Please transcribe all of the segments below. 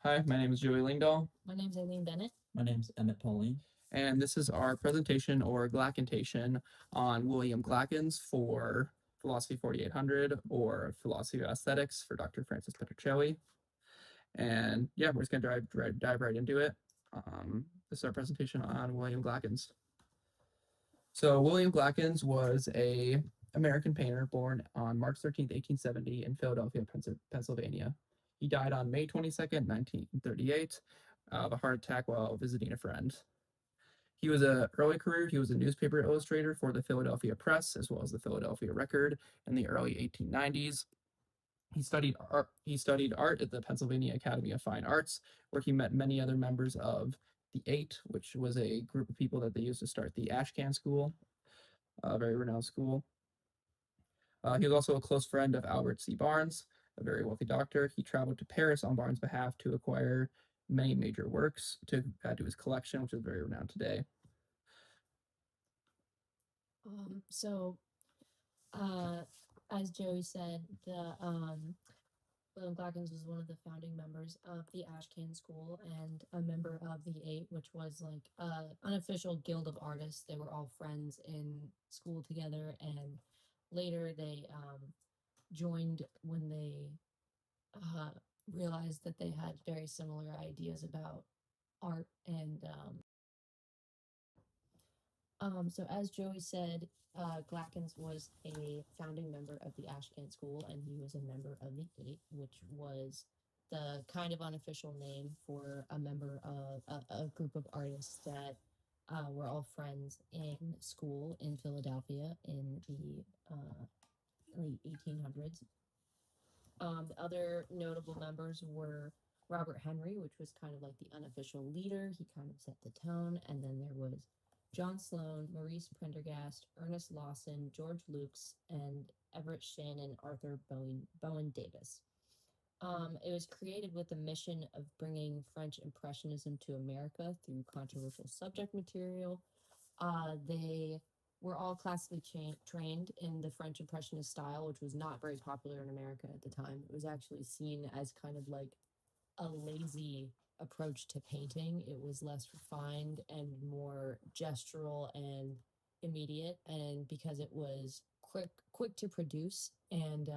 Hi, my name is Joey Lyngdal, My name's Bennet. My name's Pauline. and this is our presentation or Glackentation on William Glackens for Philosophy 4800 or Philosophy of Aesthetics for Dr. Francis Petruccelli. And yeah, we're just going to dive right into it. This is our presentation on William Glackens. So William Glackens was a American painter born on March 13th, 1870 in Philadelphia, Pennsylvania. He died on May 22nd, 1938 of a heart attack while visiting a friend. He was a early career. He was a newspaper illustrator for the Philadelphia Press as well as the Philadelphia Record in the early 1890s. He studied art. He studied art at the Pennsylvania Academy of Fine Arts, where he met many other members of the Eight, which was a group of people that they used to start the Ashcan School, a very renowned school. He was also a close friend of Albert C. Barnes, a very wealthy doctor. He traveled to Paris on Barnes' behalf to acquire many major works to add to his collection, which is very renowned today. So, as Joey said, the William Glackens was one of the founding members of the Ashcan School and a member of the Eight, which was like an unofficial guild of artists. They were all friends in school together, and later they joined when they uh, realized that they had very similar ideas about art and so as Joey said, Glackens was a founding member of the Ashcan School, and he was a member of the Eight, which was the kind of unofficial name for a member of a group of artists that were all friends in school in Philadelphia in the late 1800s. The other notable members were Robert Henry, which was kind of like the unofficial leader. He kind of set the tone. And then there was John Sloan, Maurice Prendergast, Ernest Lawson, George Lukes, and Everett Shinn and Arthur Bowen Davis. It was created with the mission of bringing French Impressionism to America through controversial subject material. They were all classically trained in the French Impressionist style, which was not very popular in America at the time. It was actually seen as kind of like a lazy approach to painting. It was less refined and more gestural and immediate, and because it was quick to produce and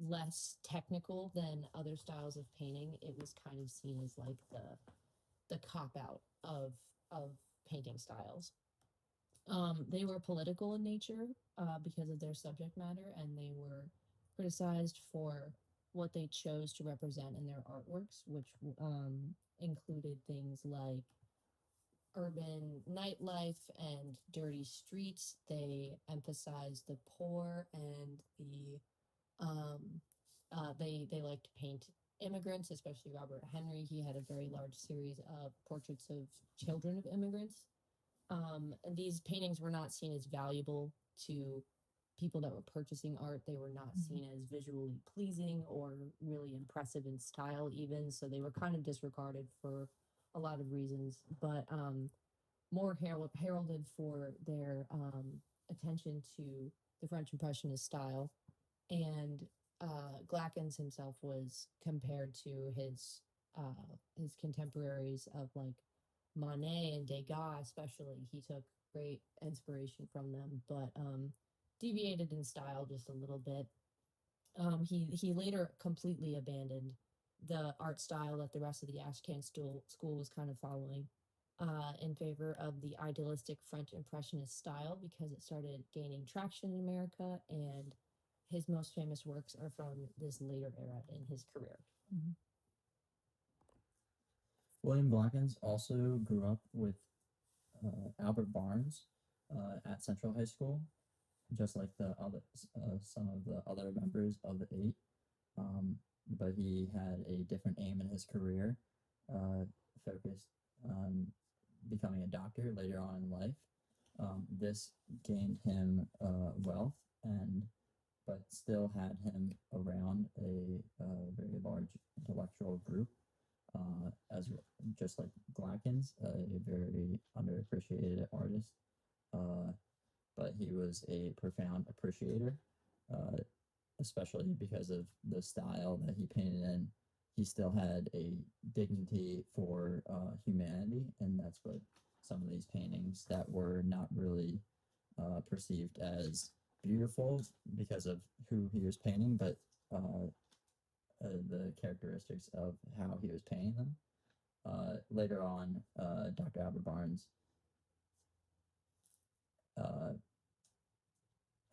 less technical than other styles of painting, it was kind of seen as like the cop out of painting styles. They were political in nature because of their subject matter, and they were criticized for what they chose to represent in their artworks, which included things like urban nightlife and dirty streets. They emphasized the poor and they liked to paint immigrants, especially Robert Henry. He had a very large series of portraits of children of immigrants. And these paintings were not seen as valuable to people that were purchasing art. They were not seen as visually pleasing or really impressive in style, even. So they were kind of disregarded for a lot of reasons, but more heralded for their attention to the French Impressionist style. And Glackens himself was compared to his contemporaries of like Monet and Degas, especially. He took great inspiration from them, but deviated in style just a little bit. He later completely abandoned the art style that the rest of the Ashcan school was kind of following in favor of the idealistic French Impressionist style because it started gaining traction in America, and his most famous works are from this later era in his career. Mm-hmm. William Glackens also grew up with Albert Barnes at Central High School, just like the other some of the other members of the Eight. But he had a different aim in his career, focused on becoming a doctor later on in life. This gained him wealth, but still had him around a very large intellectual group, as just like Glackens, a very underappreciated artist. But he was a profound appreciator, especially because of the style that he painted in. he still had a dignity for humanity, and that's what some of these paintings that were not really perceived as beautiful because of who he was painting, but the characteristics of how he was painting them. Later on, Dr. Albert Barnes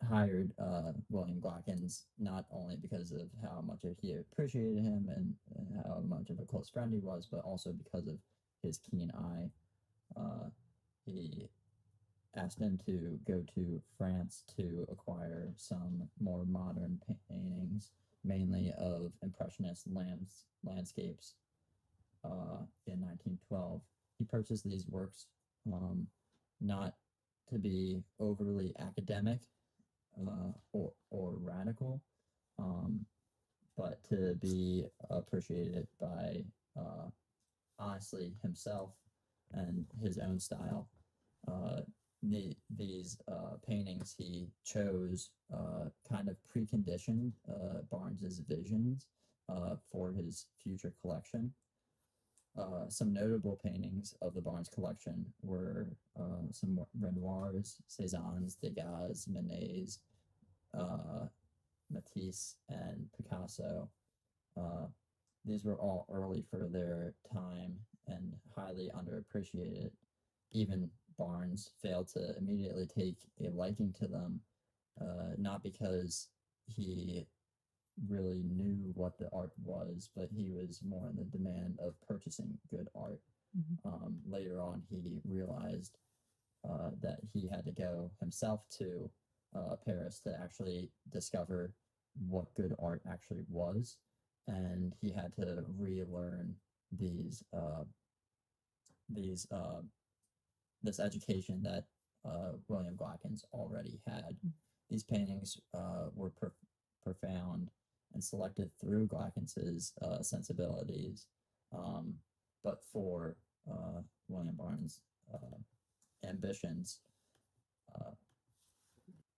hired William Glackens not only because of how much he appreciated him and how much of a close friend he was, but also because of his keen eye. He asked him to go to France to acquire some more modern paintings, mainly of Impressionist landscapes. In 1912, he purchased these works not to be overly academic or radical, but to be appreciated by honestly himself and his own style. These paintings he chose kind of preconditioned Barnes's visions for his future collection. Some notable paintings of the Barnes collection were some Renoirs, Cézannes, Degas, Manets, Matisse, and Picasso. These were all early for their time and highly underappreciated. Even Barnes failed to immediately take a liking to them, not because he really knew what the art was, but he was more in the demand of purchasing good art. Later on, he realized that he had to go himself to Paris to actually discover what good art actually was, and he had to relearn this education that William Glackens already had. These paintings were profound and selected through Glackens's sensibilities, but for William Barnes' ambitions.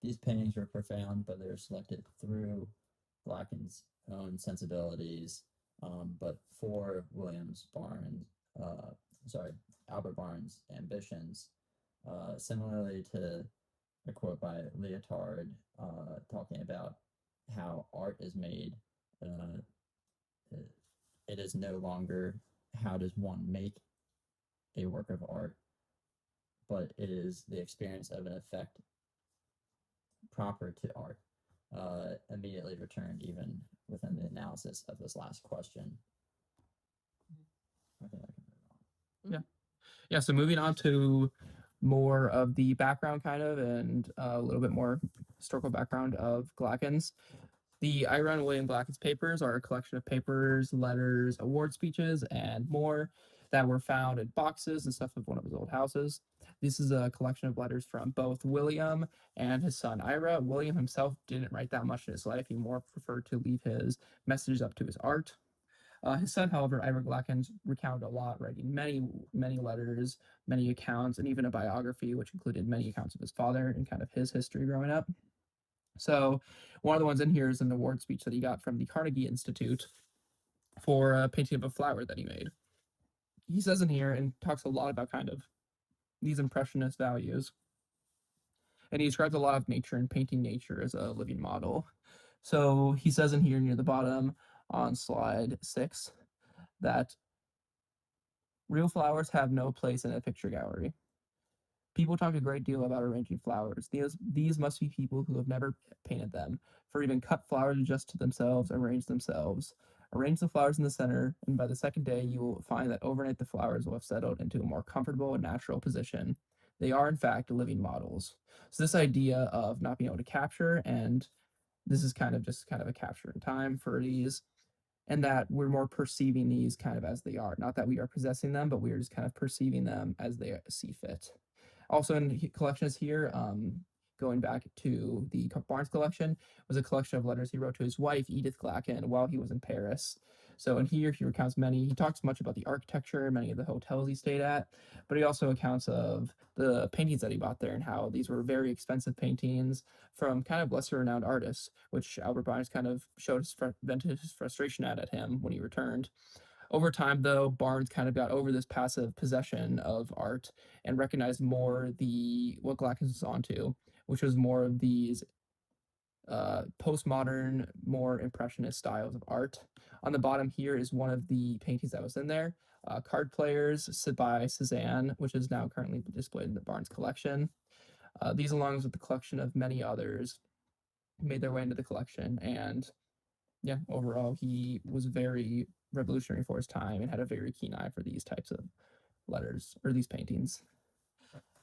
These paintings were profound, but they were selected through Glackens' own sensibilities. But for Albert Barnes' ambitions, similarly to a quote by Lyotard talking about how art is made, it is no longer how does one make a work of art, but it is the experience of an effect proper to art. Immediately returned even within the analysis of this last question. I think I can move on. Yeah, so moving on to more of the background kind of and a little bit more historical background of Glackens. The I Run William Glackens papers are a collection of papers, letters, award speeches, and more that were found in boxes and stuff of one of his old houses. This is a collection of letters from both William and his son Ira. William himself didn't write that much in his life. He more preferred to leave his messages up to his art. His son, however, Ira Glackens, recounted a lot, writing many letters, many accounts, and even a biography, which included many accounts of his father and kind of his history growing up. So one of the ones in here is an award speech that he got from the Carnegie Institute for a painting of a flower that he made. He says in here and talks a lot about kind of these impressionist values. And he describes a lot of nature and painting nature as a living model. So he says in here near the bottom on slide 6 that real flowers have no place in a picture gallery. People talk a great deal about arranging flowers. These must be people who have never painted them, for even cut flowers just to themselves, arrange themselves. Arrange the flowers in the center, and by the second day you will find that overnight the flowers will have settled into a more comfortable and natural position. They are, in fact, living models. So this idea of not being able to capture, and this is kind of a capture in time for these, and that we're more perceiving these kind of as they are. Not that we are possessing them, but we are just kind of perceiving them as they see fit. Also in collections here, going back to the Barnes collection, was a collection of letters he wrote to his wife, Edith Glacken, while he was in Paris. So in here, he recounts many. He talks much about the architecture, many of the hotels he stayed at, but he also accounts of the paintings that he bought there and how these were very expensive paintings from kind of lesser renowned artists, which Albert Barnes kind of vented his frustration at him when he returned. Over time, though, Barnes kind of got over this passive possession of art and recognized more the what Glackens was onto, which was more of these postmodern, more impressionist styles of art. On the bottom here is one of the paintings that was in there. Card Players by Cezanne, which is now currently displayed in the Barnes collection. These, along with the collection of many others, made their way into the collection. And yeah, overall, he was very revolutionary for his time and had a very keen eye for these types of letters or these paintings.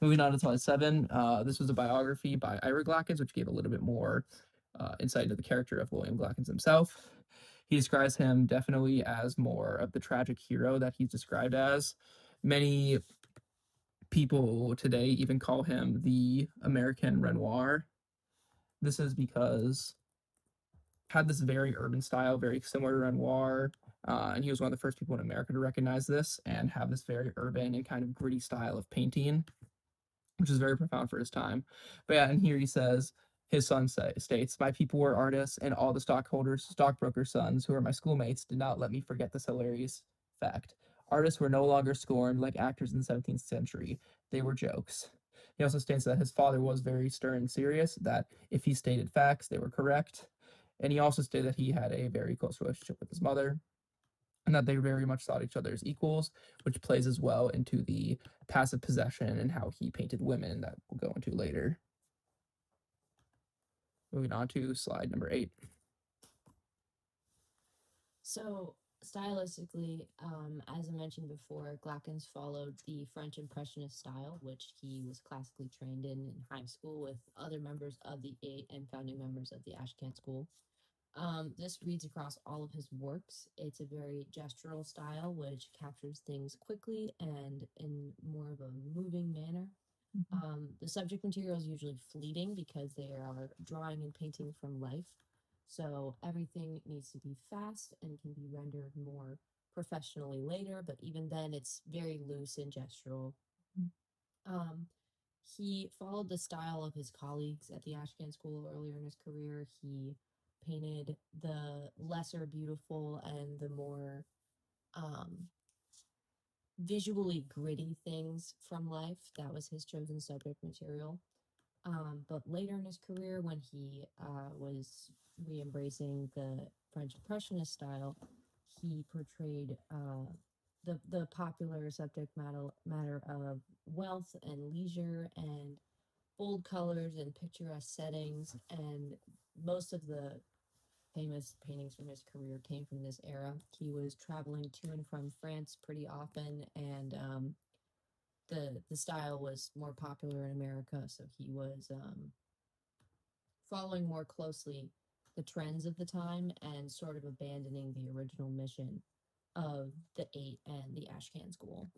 Moving on to slide 7, this was a biography by Ira Glackens, which gave a little bit more insight into the character of William Glackens himself. He describes him definitely as more of the tragic hero that he's described as. Many people today even call him the American Renoir. This is because had this very urban style, very similar to Renoir, and he was one of the first people in America to recognize this and have this very urban and kind of gritty style of painting, which is very profound for his time. But yeah, and here he says, his son states, "My people were artists, and all the stockbrokers' sons, who were my schoolmates, did not let me forget this hilarious fact. Artists were no longer scorned like actors in the 17th century. They were jokes." He also states that his father was very stern and serious, that if he stated facts, they were correct. And he also stated that he had a very close relationship with his mother, and that they very much thought each other as equals, which plays as well into the passive possession and how he painted women that we'll go into later. Moving on to slide number 8. So stylistically, as I mentioned before, Glackens followed the French Impressionist style, which he was classically trained in high school with other members of the 8 and founding members of the Ashcan School. This reads across all of his works. It's a very gestural style, which captures things quickly and in more of a moving manner. The subject material is usually fleeting because they are drawing and painting from life. So everything needs to be fast and can be rendered more professionally later, but even then it's very loose and gestural. He followed the style of his colleagues at the Ashcan School earlier in his career. He painted the lesser beautiful and the more visually gritty things from life. That was his chosen subject material. But later in his career, when he was re-embracing the French Impressionist style, he portrayed the popular subject matter of wealth and leisure and bold colors and picturesque settings. And most of the famous paintings from his career came from this era. He was traveling to and from France pretty often, and the style was more popular in America, so he was following more closely the trends of the time and sort of abandoning the original mission of the 8 and the Ashcan School.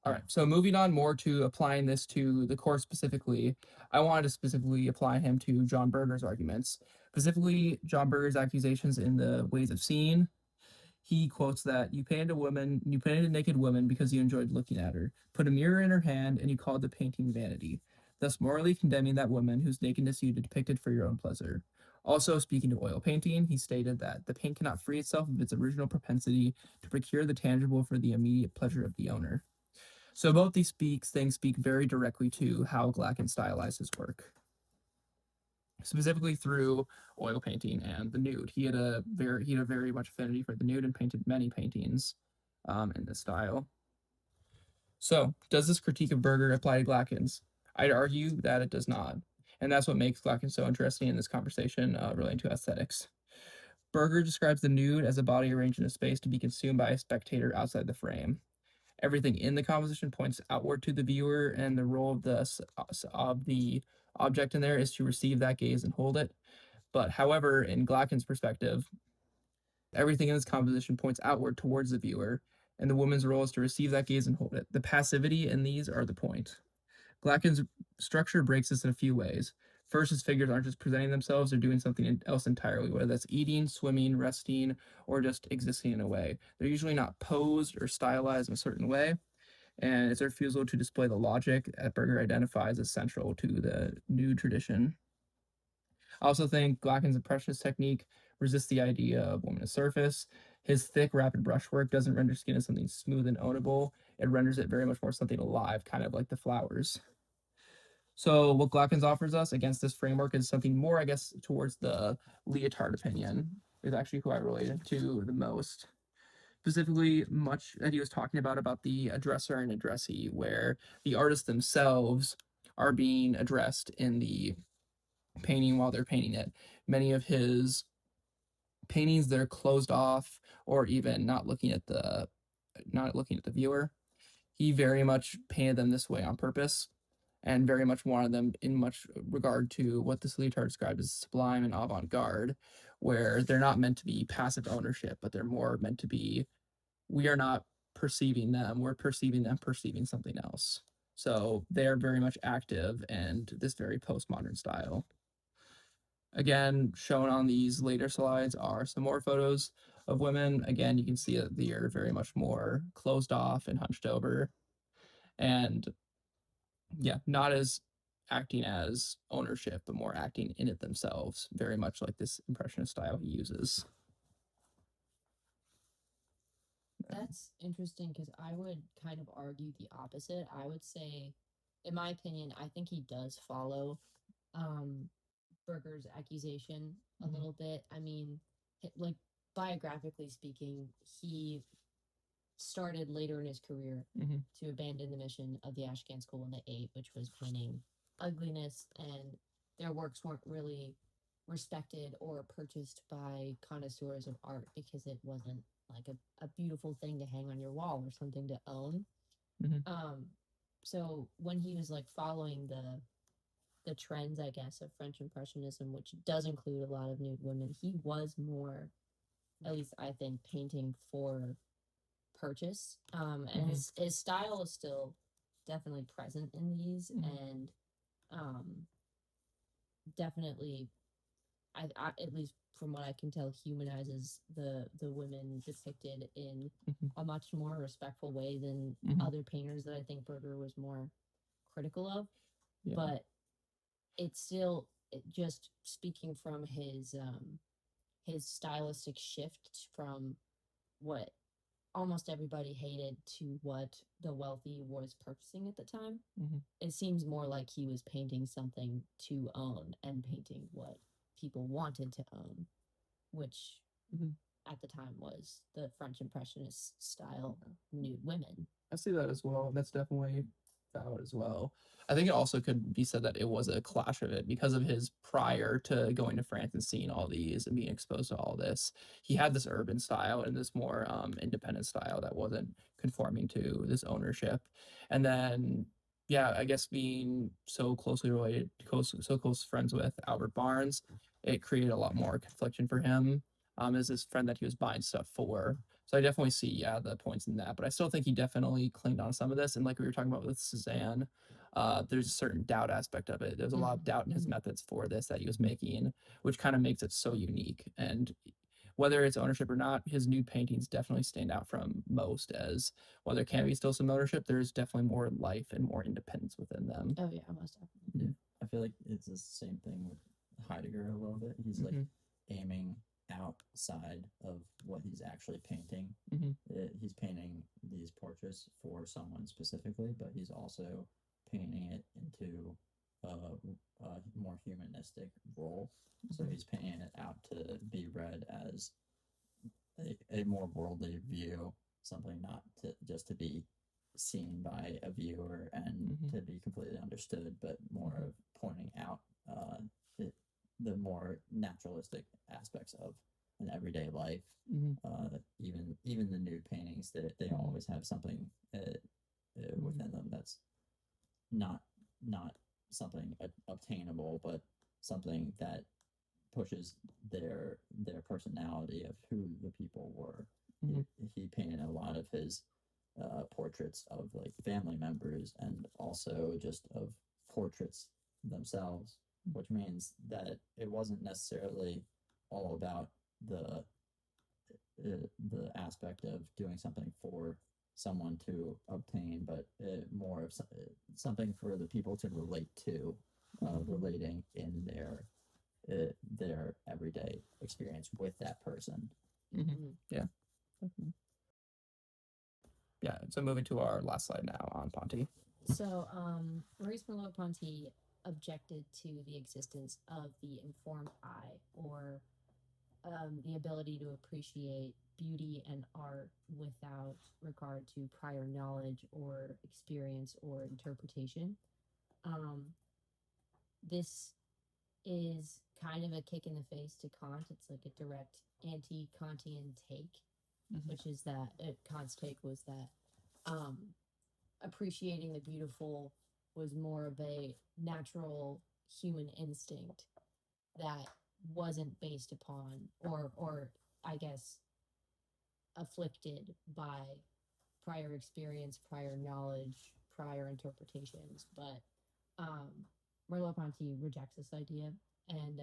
All right, so moving on more to applying this to the course specifically, I wanted to specifically apply him to John Berger's arguments, specifically John Berger's accusations in the Ways of Seeing. He quotes that you painted a naked woman because you enjoyed looking at her, put a mirror in her hand, and you called the painting vanity, thus morally condemning that woman whose nakedness you depicted for your own pleasure. Also, speaking to oil painting, he stated that the paint cannot free itself of its original propensity to procure the tangible for the immediate pleasure of the owner. So both these things speak very directly to how Glackens stylized his work, specifically through oil painting and the nude. He had a very much affinity for the nude and painted many paintings in this style. So, does this critique of Berger apply to Glackens? I'd argue that it does not, and that's what makes Glackens so interesting in this conversation relating to aesthetics. Berger describes the nude as a body arranged in a space to be consumed by a spectator outside the frame. Everything in the composition points outward to the viewer, and the role of the object in there is to receive that gaze and hold it. But however, in Glackens' perspective, everything in this composition points outward towards the viewer, and the woman's role is to receive that gaze and hold it. The passivity in these are the point. Glackens' structure breaks this in a few ways. First, his figures aren't just presenting themselves, they're doing something else entirely, whether that's eating, swimming, resting, or just existing in a way. They're usually not posed or stylized in a certain way, and it's their refusal to display the logic that Berger identifies as central to the new tradition. I also think Glacken's impressionist technique resists the idea of woman to surface. His thick, rapid brushwork doesn't render skin as something smooth and ownable. It renders it very much more something alive, kind of like the flowers. So what Glackens offers us against this framework is something more, I guess, towards the leotard opinion, is actually who I related to the most. Specifically, much that he was talking about the addresser and addressee, where the artists themselves are being addressed in the painting while they're painting it. Many of his paintings, they're closed off or even not looking at the viewer. He very much painted them this way on purpose and very much wanted them in much regard to what this leotard described as sublime and avant-garde, where they're not meant to be passive ownership, but they're more meant to be, we are not perceiving them, we're perceiving them perceiving something else. So they're very much active and this very postmodern style. Again, shown on these later slides are some more photos of women. Again, you can see that they are very much more closed off and hunched over. And yeah, not as acting as ownership, but more acting in it themselves, very much like this impressionist style he uses. That's interesting because I would kind of argue the opposite. I would say, in my opinion, I think he does follow Berger's accusation a Mhm. little bit. I mean, like biographically speaking, he started later in his career Mhm. to abandon the mission of the Ashcan School in the Eight, which was painting ugliness, and their works weren't really respected or purchased by connoisseurs of art because it wasn't like a beautiful thing to hang on your wall or something to own. Mhm. So when he was like following the trends, I guess, of French Impressionism, which does include a lot of nude women, he was more, at least I think, painting for purchase. And his style is still definitely present in these, and definitely, I at least from what I can tell, humanizes the women depicted in Mhm. a much more respectful way than Mhm. other painters that I think Berger was more critical of. Yeah. But it's still just speaking from his stylistic shift from what almost everybody hated to what the wealthy was purchasing at the time. Mhm. It seems more like he was painting something to own and painting what people wanted to own, which Mhm. at the time was the French Impressionist style nude women. I see that as well. That's definitely valid as well. I think it also could be said that it was a clash of it because of his prior to going to France and seeing all these and being exposed to all this. He had this urban style and this more independent style that wasn't conforming to this ownership. And then, yeah, I guess being so closely related, so close friends with Albert Barnes, it created a lot more confliction for him as this friend that he was buying stuff for. So I definitely see, yeah, the points in that, but I still think he definitely clinged on some of this. And like we were talking about with Cezanne, there's a certain doubt aspect of it. There's a lot of doubt in his methods for this that he was making, which kind of makes it so unique. And whether it's ownership or not, his nude paintings definitely stand out from most as while there can be still some ownership, there's definitely more life and more independence within them. Oh yeah, most definitely. Yeah, I feel like it's the same thing with Heidegger a little bit. He's like aiming outside of what he's actually painting. He's painting these portraits for someone specifically, but he's also painting it into a more humanistic role. So he's painting it out to be read as a more worldly view, something not to just to be seen by a viewer and to be completely understood, but more of pointing out the more naturalistic aspects of an everyday life. Even the nude paintings, that they always have something within them that's not something obtainable, but something that pushes their personality of who the people were. He painted a lot of his portraits of like family members and also just of portraits themselves which means that it wasn't necessarily all about the aspect of doing something for someone to obtain, but more of something for the people to relate to, relating in their everyday experience with that person. Mhm. Yeah. Definitely. Yeah. So moving to our last slide now on Ponty. So, Maurice Merleau-Ponty objected to the existence of the informed eye, or the ability to appreciate beauty and art without regard to prior knowledge or experience or interpretation. Um, this is kind of a kick in the face to Kant. It's like a direct anti-Kantian take, which is that Kant's take was that um, appreciating the beautiful was more of a natural human instinct that wasn't based upon or I guess afflicted by prior experience, prior knowledge, prior interpretations. But Merleau-Ponty rejects this idea, and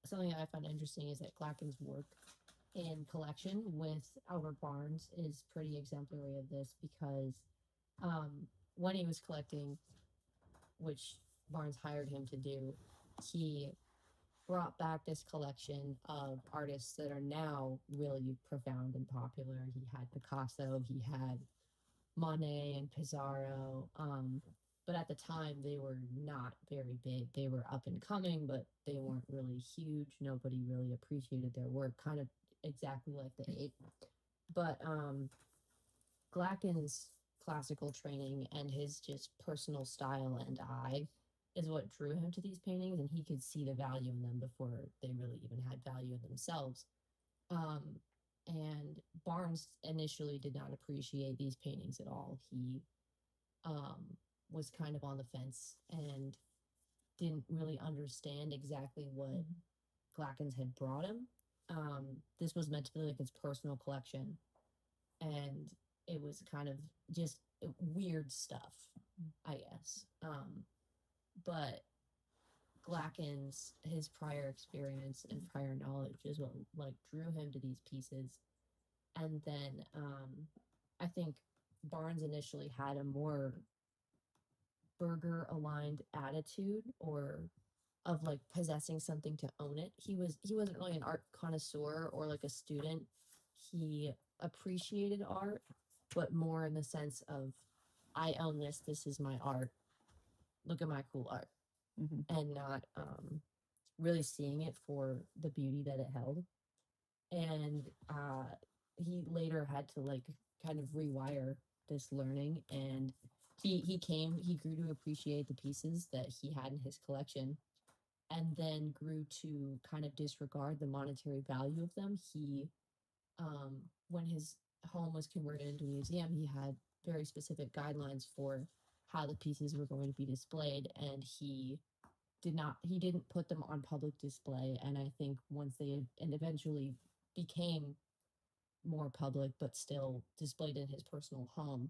something that I found interesting is that Glacken's work in collection with Albert Barnes is pretty exemplary of this, because when he was collecting, which Barnes hired him to do, he brought back this collection of artists that are now really profound and popular. He had Picasso, he had Monet and Pissarro. But at the time, they were not very big. They were up and coming, but they weren't really huge. Nobody really appreciated their work, kind of exactly like the Eight. But Glacken's classical training and his just personal style and eye is what drew him to these paintings, and he could see the value in them before they really even had value in themselves. Um, and Barnes initially did not appreciate these paintings at all. He was kind of on the fence and didn't really understand exactly what Glackens had brought him. This was meant to be like his personal collection, and it was kind of just weird stuff, I guess. But Glackens, his prior experience and prior knowledge is what like drew him to these pieces. And then I think Barnes initially had a more burger aligned attitude, or of like possessing something to own it. He wasn't really an art connoisseur or like a student. He appreciated art, but more in the sense of, I own this. This is my art. Look at my cool art, and not really seeing it for the beauty that it held. And he later had to like kind of rewire this learning, and he grew to appreciate the pieces that he had in his collection, and then grew to kind of disregard the monetary value of them. He when his home was converted into a museum, he had very specific guidelines for how the pieces were going to be displayed, and he didn't put them on public display. And I think once they and eventually became more public but still displayed in his personal home,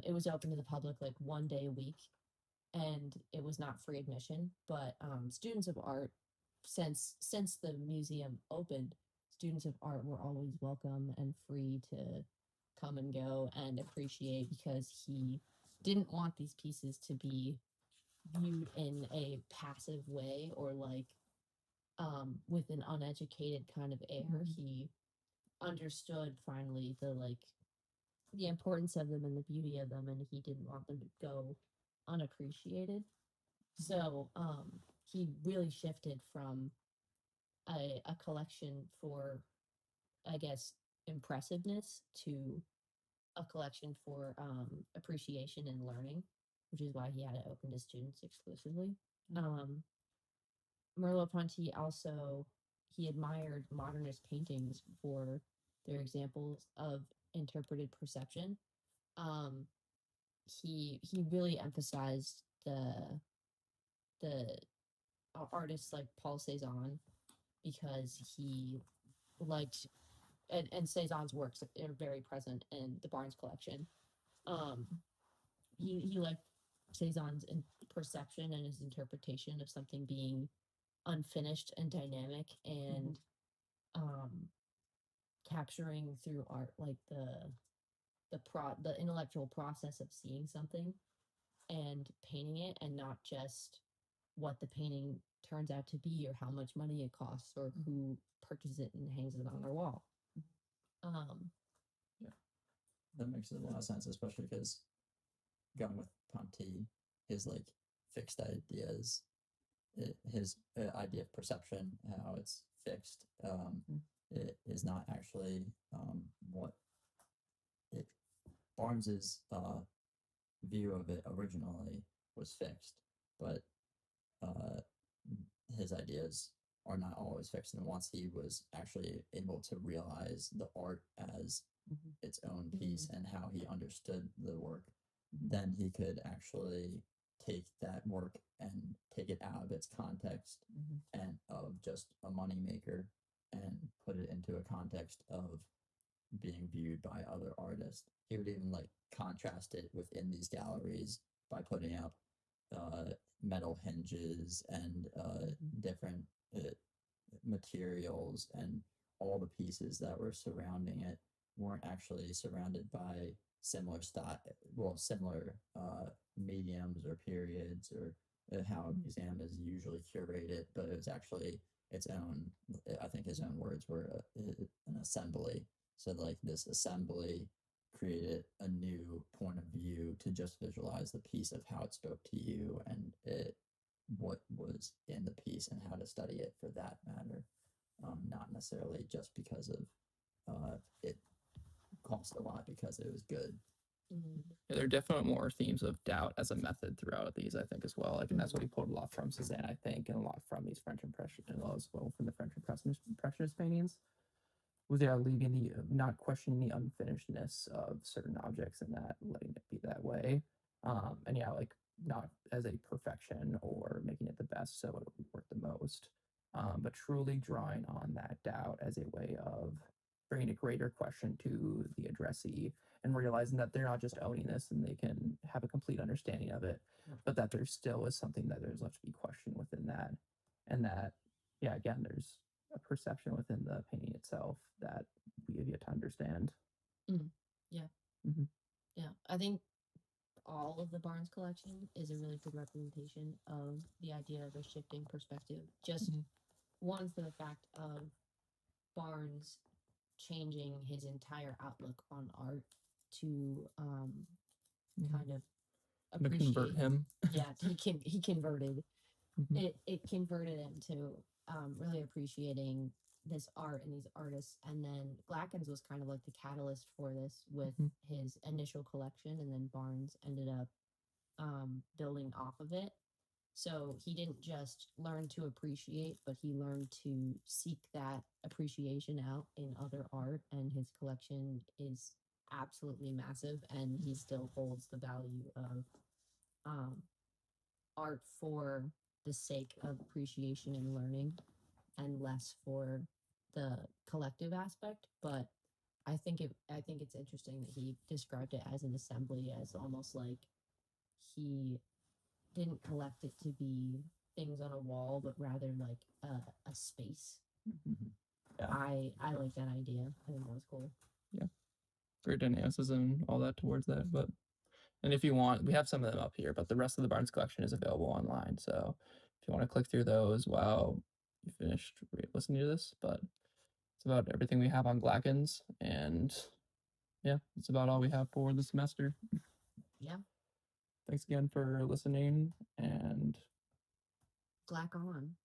it was open to the public like 1 day a week, and it was not free admission. But students of art, since the museum opened, students of art were always welcome and free to come and go and appreciate, because he didn't want these pieces to be viewed in a passive way, or like with an uneducated kind of air. He understood finally the importance of them and the beauty of them, and he didn't want them to go unappreciated. So he really shifted from a collection for, I guess, impressiveness to a collection for appreciation and learning, which is why he had it open to students exclusively. Merleau-Ponty also, he admired modernist paintings for their examples of interpreted perception. He really emphasized the artists like Paul Cézanne, because he liked, and Cezanne's works are very present in the Barnes collection. He liked Cezanne's perception and his interpretation of something being unfinished and dynamic, and capturing through art like the intellectual process of seeing something and painting it, and not just what the painting turns out to be or how much money it costs or who purchases it and hangs it on their wall. That makes a lot of sense, especially because going with Ponty, his like fixed ideas, his idea of perception, how it's fixed, it is not actually what it Barnes's view of it originally was fixed, but his ideas are not always fixed. And once he was actually able to realize the art as its own piece and how he understood the work, then he could actually take that work and take it out of its context and of just a moneymaker and put it into a context of being viewed by other artists. He would even like contrast it within these galleries by putting up metal hinges and different materials, and all the pieces that were surrounding it weren't actually surrounded by similar mediums or periods or how a museum is usually curated, but it was actually its own. I think his own words were an assembly. So like this assembly created a new point of view to just visualize the piece of how it spoke to you and what was in the piece and how to study it for that matter, not necessarily just because of it cost a lot because it was good. Yeah, there are definitely more themes of doubt as a method throughout these, I think, as well. Like, and that's what he pulled a lot from Cezanne, I think, and a lot from these French Impressionist, as well from the French Impressionist paintings. Was leaving the not questioning the unfinishedness of certain objects and that letting it be that way, and yeah, like not as a perfection or making it the best so it would work the most, but truly drawing on that doubt as a way of bringing a greater question to the addressee and realizing that they're not just owning this and they can have a complete understanding of it, but that there still is something that there's left to be questioned within that, and that, yeah, again, there's a perception within the painting itself that we have yet to understand. Yeah, I think all of the Barnes collection is a really good representation of the idea of a shifting perspective. Just one, for the fact of Barnes changing his entire outlook on art to kind of To convert him. Yeah, he converted it converted him to really appreciating this art and these artists. And then Glackens was kind of like the catalyst for this with his initial collection, and then Barnes ended up building off of it. So he didn't just learn to appreciate, but he learned to seek that appreciation out in other art, and his collection is absolutely massive, and he still holds the value of art for the sake of appreciation and learning, and less for the collective aspect. But I think it's interesting that he described it as an assembly, as almost like he didn't collect it to be things on a wall, but rather like a space. Yeah. I like that idea. I think that was cool. Yeah, great dynamicism, all that towards that. But and if you want, we have some of them up here, but the rest of the Barnes collection is available online. So if you want to click through those while you finished listening to this, but it's about everything we have on Glackens, and yeah, that's about all we have for the semester. Yeah. Thanks again for listening, and Glack on.